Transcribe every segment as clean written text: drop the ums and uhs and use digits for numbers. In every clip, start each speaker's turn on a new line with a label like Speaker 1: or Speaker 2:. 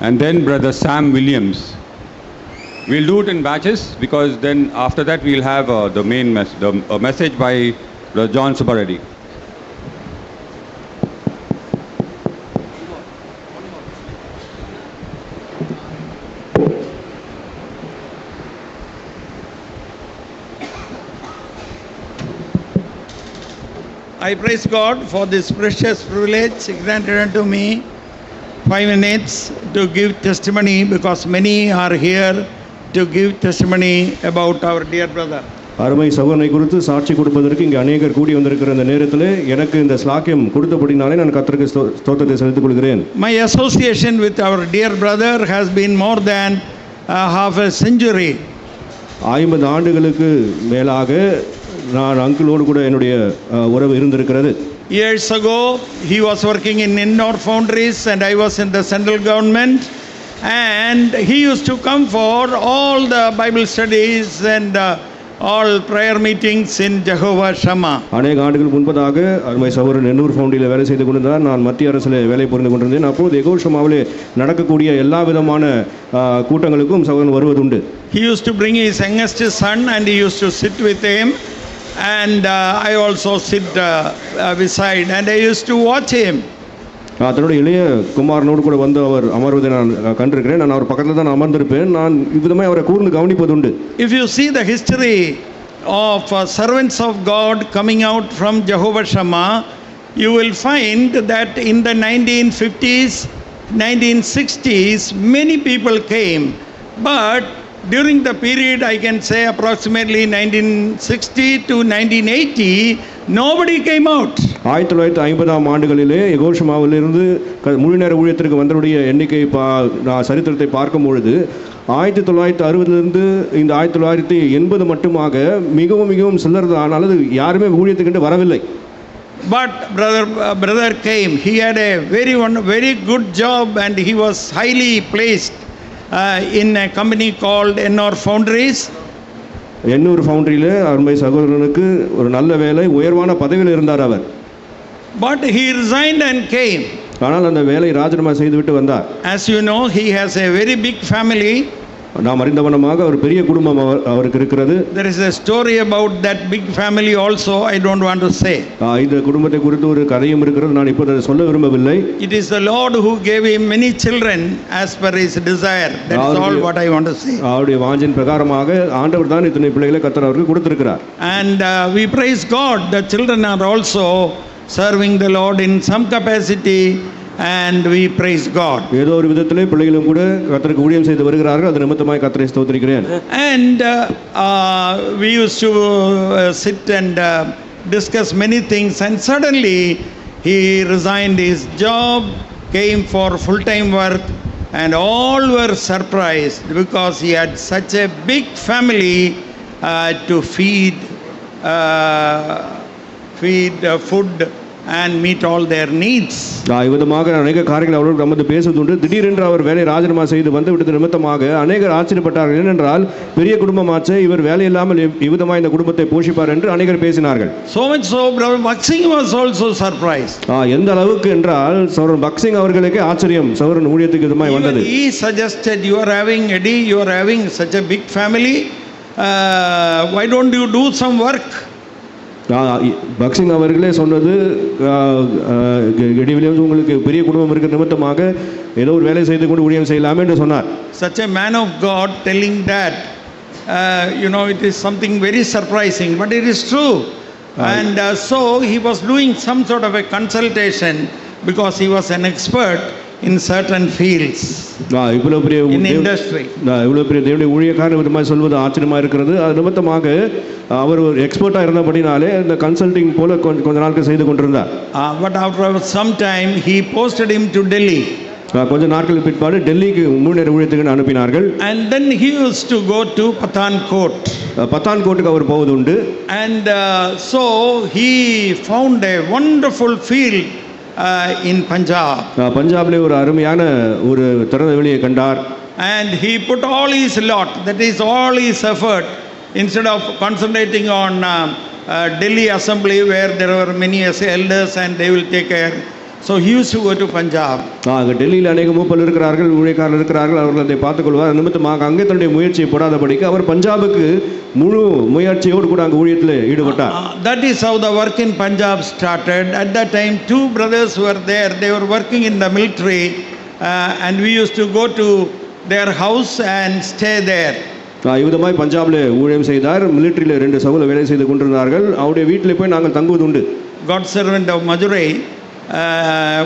Speaker 1: and then Brother Sam Williams. We'll do it in batches because then after that we'll have the main message by Brother John Subbareddy.
Speaker 2: I praise God for this precious privilege granted unto me 5 minutes to give testimony, because many are here to give testimony about our dear brother.
Speaker 3: அருமை சகோதரனை குறித்து சாட்சி கொடுப்பதற்கு இங்கே அநேகர் கூடி வந்திருக்கிற இந்த நேரத்தில் எனக்கு இந்த ஸ்லாக்கியம் கொடுத்தபடினாலே நான் கர்த்தருக்கு ஸ்தோத்திரத்தை செலுத்திக் கொள்கிறேன்.
Speaker 2: My association with our dear brother has been more than half a century.
Speaker 3: 50 ஆண்டுகளுக்கு மேலாக நான் அங்கிளோடு கூட என்னுடைய உறவு இருந்திருக்கிறது.
Speaker 2: Years ago he was working in Ennore Foundries and I was in the central government, and he used to come for all the Bible studies and all prayer meetings in Jehovah Shammah.
Speaker 3: அநேக ஆண்டுகள் முன்பதாக அருமை சகோதரன் எண்ணூர் ஃபவுண்டில் வேலை செய்து கொண்டிருந்தார். நான் மத்திய அரசில் வேலை புரிந்து கொண்டிருந்தேன். அப்போது யெகோவா ஷம்மாவிலே நடக்கக்கூடிய எல்லா விதமான கூட்டங்களுக்கும் சகோதரன் வருவதுண்டு.
Speaker 2: He used to bring his youngest son and he used to sit with him, and I also sit beside and I used to watch him.
Speaker 3: தன்னுடைய இளைய குமாரனோடு கூட வந்து அவர் அமர்வதை நான் கண்டிருக்கிறேன். நான் அவர் பக்கத்தில் தான் அமர்ந்திருப்பேன். நான் இவ்விதமாக அவரை கூர்ந்து கவனிப்பதுண்டு.
Speaker 2: If you see the history of servants of God coming out from Jehovah Shammah, you will find that in the 1950s, 1960s, many people came, but during the period, I can say approximately 1960 to 1980, nobody came out.
Speaker 3: 1950ஆம் ஆண்டுகளிலே யெகோவா ஷம்மாவிலிருந்து முழு நேர ஊழியத்திற்கு வந்தவருடைய எண்ணிக்கை சரித்திரத்தை பார்க்கும் பொழுது 1960லிருந்து இந்த 1980 மட்டுமாக மிகவும் சிலர் தான், அல்லது யாருமே ஊழியத்துக்கு வரவில்லை.
Speaker 2: But brother came. He had a very good job and he was highly placed in a company called Ennore Foundries.
Speaker 3: Ennore ஃபவுண்டரியிலே அருமை சகோதரனுக்கு ஒரு நல்ல வேலை, உயர்வான பதவியில் இருந்தார் அவர்.
Speaker 2: But he resigned and came.
Speaker 3: ஆனால் அந்த வேலை ராஜினாமா செய்துவிட்டு வந்தார்.
Speaker 2: As you know, he has a very big family.
Speaker 3: நாம் அறிந்தவனமாக ஒரு பெரிய குடும்பம் அவருக்கு இருக்கிறது.
Speaker 2: There is a story about that big family also. I don't want to say.
Speaker 3: இந்த குடும்பத்தை குறித்து ஒரு கதையும் இருக்கிறது. நான் இப்போது அதை சொல்ல விரும்பவில்லை.
Speaker 2: It is the Lord who gave him many children as per his desire. That's all what I want to say.
Speaker 3: அவருடைய வாஞ்சின் பிரகாரமாக ஆண்டவர் தான் இத்தனை பிள்ளைகளை கர்த்தர் அவருக்கு கொடுத்திருக்கிறார்.
Speaker 2: And we praise God. The children are also serving the Lord in some capacity, and we praise God.
Speaker 3: ஏதோ ஒரு விதத்திலே பிள்ளைகளும் கூட கர்த்தருக்கு ஊழியம் செய்து வருகிறார்கள். அது நிமித்தமாய் கர்த்தரை ஸ்தோத்திரிக்கிறேன்.
Speaker 2: And we used to sit and discuss many things, and suddenly he resigned his job, came for full-time work, and all were surprised because he had such a big family to feed food and meet all their needs.
Speaker 3: இவ்விதமாக அநேக காரியங்கள் அவரோடு வந்து பேசுவதுண்டு. திடீரென்று அவர் வேலை ராஜினாமா செய்து வந்து விட்டது நிமித்தமாக அநேகர் ஆச்சரியப்பட்டார்கள். ஏனென்றால் பெரிய குடும்பமாச்சே, இவர் வேலை இல்லாமல் இவ்விதமாக இந்த குடும்பத்தை போஷிப்பார் என்று அநேகர் பேசினார்கள்.
Speaker 2: So much so, brother Baksing was also surprised.
Speaker 3: எந்த அளவுக்கு என்றால் சௌரன் பக்சிங் அவர்களுக்கு ஆச்சரியம் சௌரன் ஊழியத்துக்கு இதுமாய் வந்தது.
Speaker 2: He suggested, you are having such a big family, why don't you do some work?
Speaker 3: Bakht Singh அவர்களே சொன்னது, இடைவெளியில் உங்களுக்கு பெரிய குடும்பம் இருக்கிற நிமித்தமாக ஏதோ ஒரு வேலை செய்து கொண்டு ஊழியம் செய்யலாமே என்று சொன்னார்.
Speaker 2: Such a man of God telling that, it is something very surprising, but it is true. And so he was doing some sort of a consultation because he was an expert in certain fields in industry.
Speaker 3: இவ்வளவு பெரிய தேவனுடைய ஊழியக்காரர் விதமாக சொல்வது ஆச்சரியமா இருக்கிறது. அது நிமித்தமாக அவர் ஒரு எக்ஸ்பர்ட்டா இருந்தபடினாலே இந்த கன்சல்டிங் போல கொஞ்ச நாட்கள் செய்து கொண்டிருந்தார்.
Speaker 2: But after some time he posted him to Delhi.
Speaker 3: கொஞ்ச நாட்களுக்கு பிற்பாடு டெல்லிக்கு முழு நேர ஊழியத்துக்கு அனுப்பினார்கள்.
Speaker 2: And then he used to go to Pathankot.
Speaker 3: பத்தான்கோட்டுக்கு our போவதுண்டு.
Speaker 2: And so he found a wonderful field in Punjab.
Speaker 3: பஞ்சாபிலே ஒரு அருமையான ஒரு திறந்த வெளியை கண்டார்.
Speaker 2: And he put all his lot, that is all his effort, instead of concentrating on Delhi assembly where there were many elders and they will take care. So he used to go to Punjab.
Speaker 3: அங்கே டெல்லியில் அநேக மூப்பல் இருக்கிறார்கள், ஊழியக்காரர்கள் இருக்கிறார்கள், அவர்கள் அதை பார்த்துக்கொள்வார். நிமித்தமாக அங்கே தன்னுடைய முயற்சியை போடாதபடிக்கு அவர் பஞ்சாபுக்கு முழு முயற்சியோடு கூட அங்கே ஊழியத்தில் ஈடுபட்டார்.
Speaker 2: That is how the work in Punjab started. At that time, two brothers were there. They were working in the military, and we used to go to their house and stay there.
Speaker 3: இவ்விதமாய் பஞ்சாபில் ஊழியம் செய்தார். மிலிட்டரியில் 2 சகோதரர்கள் வேலை செய்து கொண்டிருந்தார்கள். அவருடைய வீட்டில் போய் நாங்கள் தங்குவது உண்டு.
Speaker 2: God servant of Madurai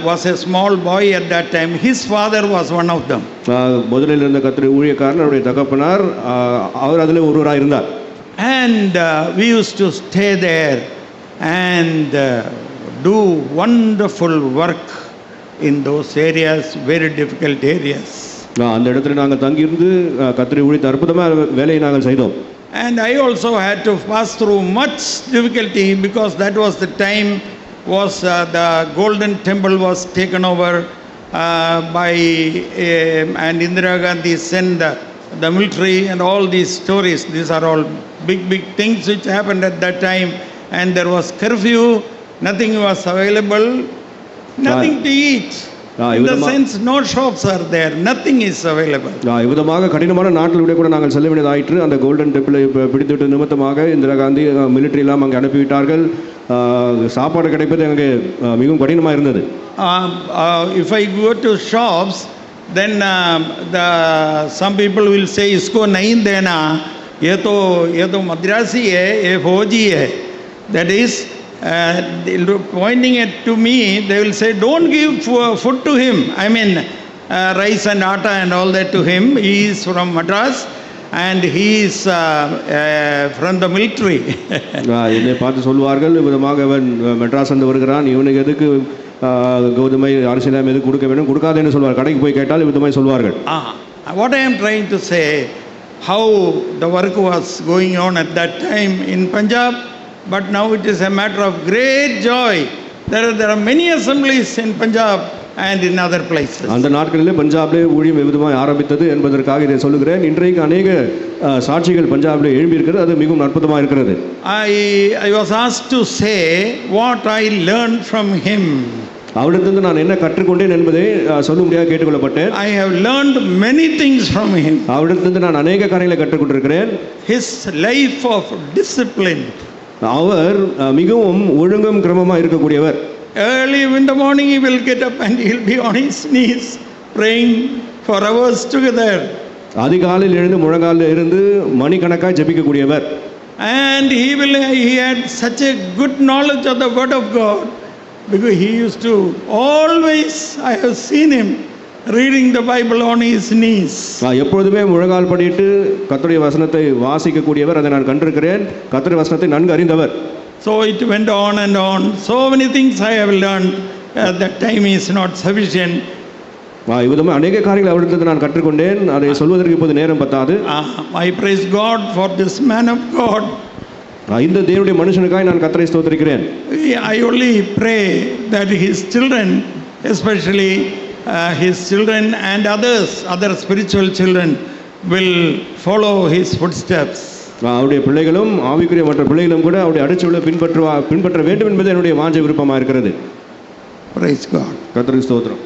Speaker 2: was a small boy at that time. His father was one of them.
Speaker 3: முதலில் இருந்த கர்த்தருடைய ஊழியக்காரன் அவருடைய தகப்பனார், அவர் அதில் ஒருவராக இருந்தார்.
Speaker 2: And we used to stay there and do wonderful work in those areas, very difficult areas.
Speaker 3: அந்த இடத்துல நாங்கள் தங்கியிருந்து கர்த்தருடைய ஊழியத்தை அற்புதமாக வேலையை நாங்கள் செய்தோம்.
Speaker 2: And I also had to pass through much difficulty because that was the time the Golden Temple was taken over by and Indira Gandhi sent the military and all these stories. These are all big things which happened at that time, and there was curfew, nothing was available, nothing to eat. In the sense, no shops are there, nothing is available.
Speaker 3: இவ்விதமாக கடினமான நாட்டிலூടെ கூட நாங்கள் செல்ல வேண்டியதாயிற்று. அந்த golden டெம்பிளை பிடித்துவிட்ட நிமித்தமாக Indira Gandhi military எல்லாம் அங்கே அனுப்பிவிட்டார்கள். சாப்பாடு கிடைப்பது அங்கே மிகவும் கடினமாக இருந்தது.
Speaker 2: If I go to shops, then some people will say isko nahi dena, ye to madrasi hai, ye fauji hai. That is pointing it to me, they will say don't give food to him. I mean rice and atta and all that to him. He is from Madras and he is from the military.
Speaker 3: என்னை பார்த்து சொல்வார்கள், விதமாக அவன் மெட்ராஸ் வந்து வருகிறான், இவனுக்கு எதுக்கு கோதுமை அரிசிலாம் எதுக்கு கொடுக்க வேண்டும், கொடுக்காதேன்னு சொல்வார். கடைக்கு போய் கேட்டால் விதமாய் சொல்வார்கள்.
Speaker 2: What I am trying to say, how the work was going on at that time in Punjab, but now it is a matter of great joy. There are many assemblies in Punjab and in other places.
Speaker 3: அந்த நாட்களிலே பஞ்சாபிலே ஊழியம் எவ்விதமாய் ஆரம்பித்தது என்பதற்காக இதை சொல்லுகிறேன். இன்றைக்கு அநேக சாட்சிகள் பஞ்சாபிலே எழும்பி இருக்கிறது. அது மிகவும் அற்புதமாக இருக்கிறது.
Speaker 2: I was asked to say what I learned from him.
Speaker 3: அவரிடத்திலிருந்து நான் என்ன கற்றுக்கொண்டேன் என்பதை சொல்லும்படியாக கேட்டுக்கொள்ளப்பட்டேன்.
Speaker 2: I have learned many things from him.
Speaker 3: அவரிடத்திலிருந்து நான் அநேக காரியங்களை கற்றுக்கொண்டிருக்கிறேன்.
Speaker 2: His life of discipline.
Speaker 3: அவர் மிகவும் ஒழுங்கும் கிரமமாக இருக்கக்கூடியவர்.
Speaker 2: Early in the morning he will get up and he will be on his knees praying for hours together.
Speaker 3: அதிகாலையில் எழுந்து முழங்காலில் இருந்து மணிக்கணக்காக ஜெபிக்கக்கூடியவர்.
Speaker 2: And he had such a good knowledge of the word of God, because he used to always, I have seen him reading the Bible on his knees.
Speaker 3: எப்பொழுதுமே முழங்கால் படிட்டு கர்த்தருடைய வசனத்தை வாசிக்கக்கூடியவர். அதை நான் கண்டிருக்கிறேன். கர்த்தருடைய வசனத்தை நன்கு அறிந்தவர்.
Speaker 2: So it went on and on. So many things I have learned. That time is not sufficient.
Speaker 3: இவ்விதமாக அநேக காரியங்களை அவரிடத்தில் நான் கற்றுக்கொண்டேன். அதை சொல்வதற்கு இப்போது நேரம் பத்தாது.
Speaker 2: I praise God for this man of God.
Speaker 3: இந்த தேவனுடைய மனுஷனுக்காக நான் கர்த்தரை ஸ்தோத்திரிக்கிறேன்.
Speaker 2: I only pray that his children, especially his children and other spiritual children, will follow his footsteps.
Speaker 3: அவருடைய பிள்ளைகளும் ஆவிக்குரிய மற்ற பிள்ளைகளும் கூட அவருடைய அடிச்சுவலை பின்பற்ற வேண்டும் என்பது என்னுடைய வாஞ்சை விருப்பமாக இருக்கிறது.
Speaker 2: Praise God.
Speaker 3: கர்த்தருக்கு ஸ்தோத்திரம்.